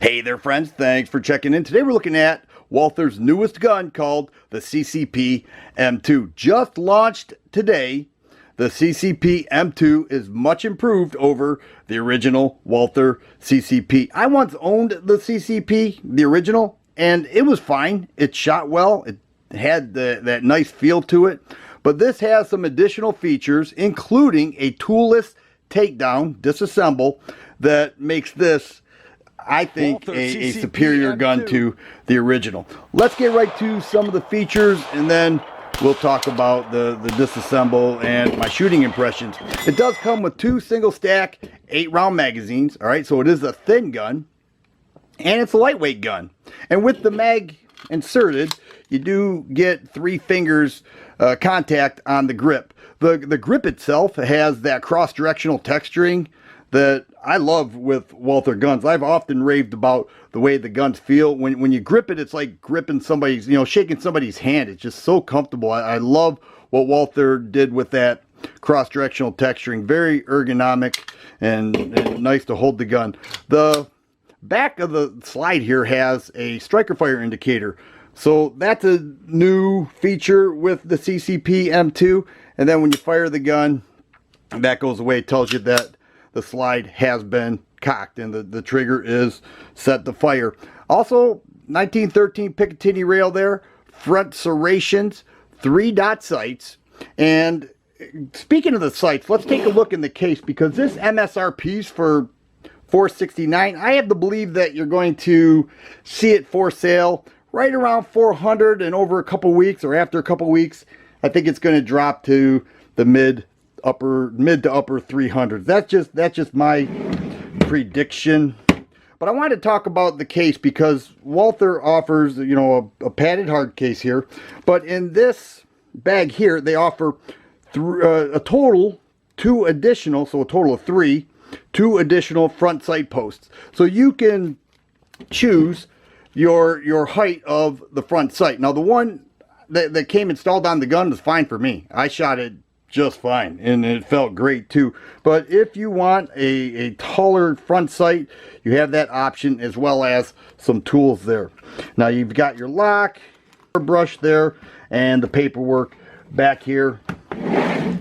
Hey there friends, thanks for checking in. Today we're looking at Walther's newest gun called the CCP M2. Just launched today. The CCP M2 is much improved over the original Walther CCP. I once owned the CCP, the original, and it was fine. It shot well. It had that nice feel to it. But this has some additional features, including a toolless takedown, disassemble, that makes this, I think, a superior gun to the original. Let's get right to some of the features, and then we'll talk about the disassemble and my shooting impressions. It does come with two single stack 8-round magazines. All right, so it is a thin gun, and it's a lightweight gun. And with the mag inserted, you do get 3 fingers contact on the grip. The grip itself has that cross-directional texturing that I love with Walther guns. I've often raved about the way the guns feel. When you grip it, it's like gripping somebody's, shaking somebody's hand. It's just so comfortable. I love what Walther did with that cross-directional texturing. Very ergonomic and nice to hold the gun. The back of the slide here has a striker fire indicator. So that's a new feature with the CCP M2. And then when you fire the gun, that goes away. It tells you that the slide has been cocked and the trigger is set to fire. Also, 1913 Picatinny rail there, front serrations, 3-dot sights. And speaking of the sights, let's take a look in the case, because this MSRP's for $469. I have to believe that you're going to see it for sale right around $400, and over a couple weeks, or after a couple weeks, I think it's going to drop to the mid to upper 300s. That's just my prediction. But I wanted to talk about the case because Walther offers, a padded hard case here, but in this bag here they offer a total 2 additional, so a total of 2 additional front sight posts. So you can choose your height of the front sight. Now the one that came installed on the gun was fine for me. I shot it just fine, and it felt great too. But if you want a taller front sight, you have that option, as well as some tools there. Now you've got your lock, brush there, and the paperwork back here,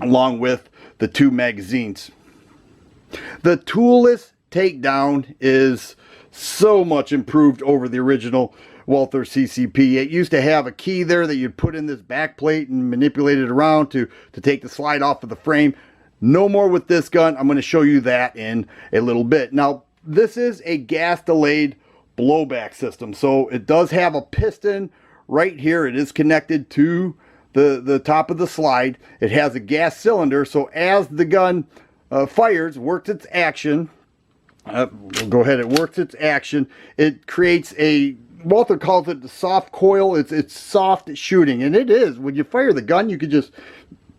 along with the 2 magazines. The toolless takedown is so much improved over the original Walther CCP. It used to have a key there that you'd put in this back plate and manipulate it around to take the slide off of the frame. No more with this gun. I'm going to show you that in a little bit. Now, this is a gas delayed blowback system, so it does have a piston right here. It is connected to the top of the slide. It has a gas cylinder, so as the gun fires, works its action, we'll go ahead, it works its action, it creates a, Walther calls it the soft coil. It's soft shooting, and it is. When you fire the gun, you can just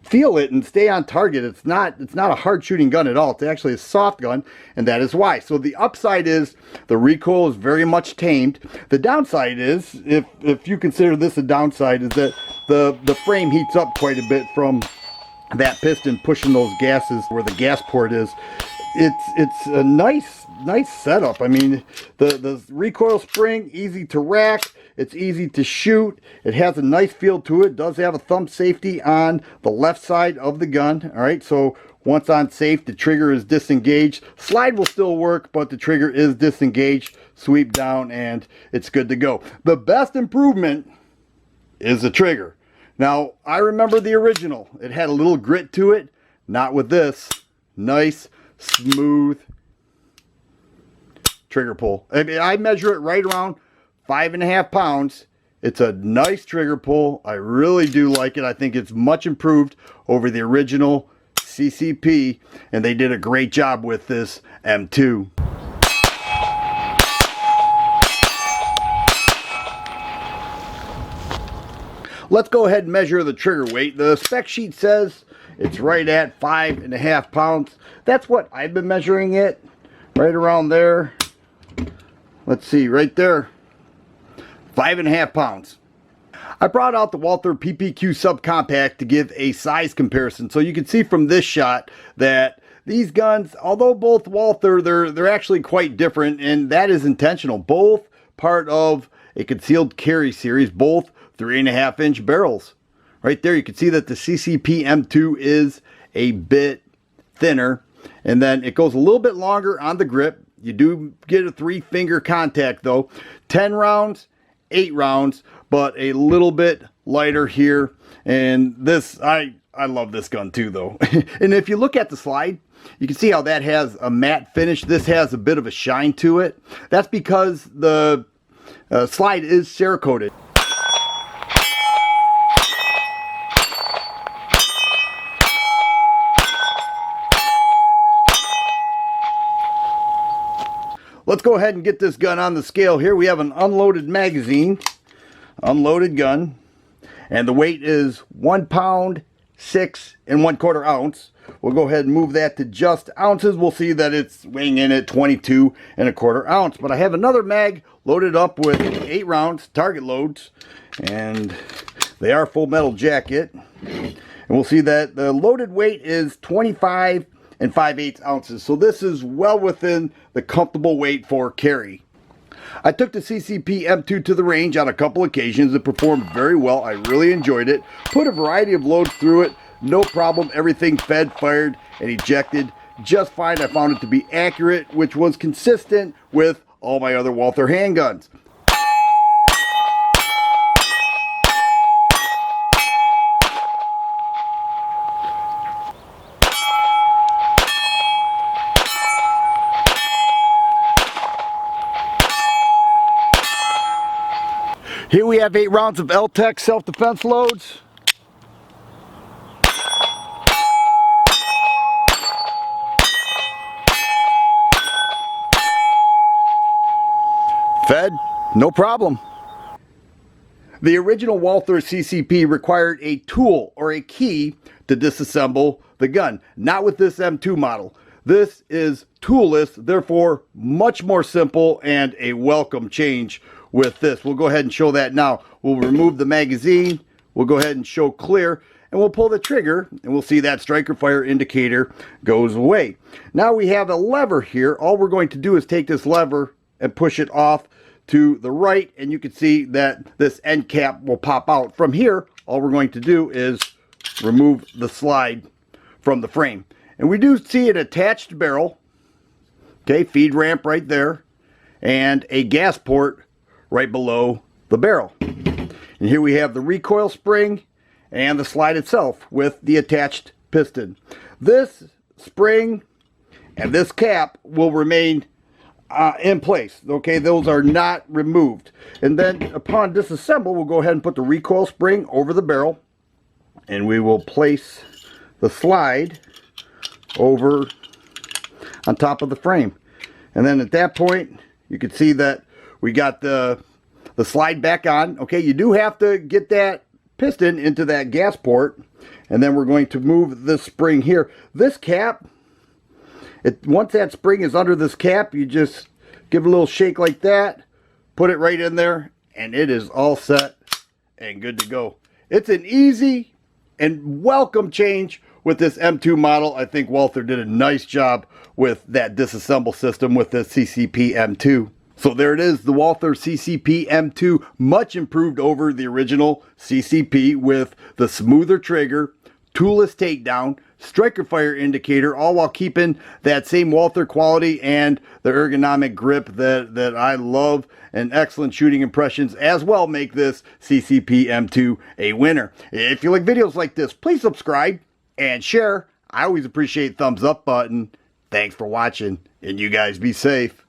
feel it and stay on target. It's not a hard shooting gun at all. It's actually a soft gun, and that is why. So the upside is the recoil is very much tamed. The downside is, if you consider this a downside, is that the frame heats up quite a bit from that piston pushing those gases where the gas port is. It's a nice setup. I mean, the recoil spring, easy to rack, it's easy to shoot, it has a nice feel to it. It does have a thumb safety on the left side of the gun. All right, so once on safe, the trigger is disengaged. Slide will still work, but the trigger is disengaged. Sweep down and it's good to go. The best improvement is the trigger. Now, I remember the original. It had a little grit to it. Not with this. Nice, smooth trigger pull. I measure it right around 5.5 pounds. It's a nice trigger pull. I really do like it. I think it's much improved over the original CCP, and they did a great job with this M2. Let's go ahead and measure the trigger weight. The spec sheet says it's right at 5.5 pounds. That's what I've been measuring it, right around there. Let's see, right there, 5.5 pounds. I brought out the Walther PPQ Subcompact to give a size comparison. So you can see from this shot that these guns, although both Walther, they're actually quite different, and that is intentional. Both part of a concealed carry series, both 3.5-inch barrels. Right there, you can see that the CCP M2 is a bit thinner, and then it goes a little bit longer on the grip. You do get a 3-finger contact though. 10 rounds, 8 rounds, but a little bit lighter here. And this, I love this gun too though. And if you look at the slide, you can see how that has a matte finish. This has a bit of a shine to it. That's because the slide is Cerakoted. Let's go ahead and get this gun on the scale here. We have an unloaded magazine, unloaded gun, and the weight is 1 pound, 6 1/4 ounce. We'll go ahead and move that to just ounces. We'll see that it's weighing in at 22 1/4 ounce. But I have another mag loaded up with 8 rounds, target loads, and they are full metal jacket. And we'll see that the loaded weight is 25 5/8 ounces. So this is well within the comfortable weight for carry. I took the CCP M2 to the range on a couple occasions. It performed very well. I really enjoyed it. Put a variety of loads through it. No problem. Everything fed, fired, and ejected just fine. I found it to be accurate, which was consistent with all my other Walther handguns. Here we have 8 rounds of L-Tech self-defense loads. Fed, no problem. The original Walther CCP required a tool or a key to disassemble the gun. Not with this M2 model. This is toolless, therefore much more simple and a welcome change with this. We'll go ahead and show that now. We'll remove the magazine, we'll go ahead and show clear, and we'll pull the trigger, and we'll see that striker fire indicator goes away. Now we have a lever here. All we're going to do is take this lever and push it off to the right, and you can see that this end cap will pop out. From here, all we're going to do is remove the slide from the frame. And we do see an attached barrel, okay, feed ramp right there, and a gas port right below the barrel. And here we have the recoil spring and the slide itself with the attached piston. This spring and this cap will remain in place, okay? Those are not removed. And then upon disassemble, we'll go ahead and put the recoil spring over the barrel, and we will place the slide over on top of the frame. And then at that point, you can see that we got the slide back on. Okay, you do have to get that piston into that gas port, and then we're going to move this spring here. This cap, once that spring is under this cap, you just give a little shake like that, put it right in there, and it is all set and good to go. It's an easy and welcome change with this M2 model. I think Walther did a nice job with that disassemble system with the CCP M2. So there it is, the Walther CCP M2, much improved over the original CCP with the smoother trigger, toolless takedown, striker fire indicator, all while keeping that same Walther quality and the ergonomic grip that I love, and excellent shooting impressions as well make this CCP M2 a winner. If you like videos like this, please subscribe and share. I always appreciate thumbs up button. Thanks for watching, and you guys be safe.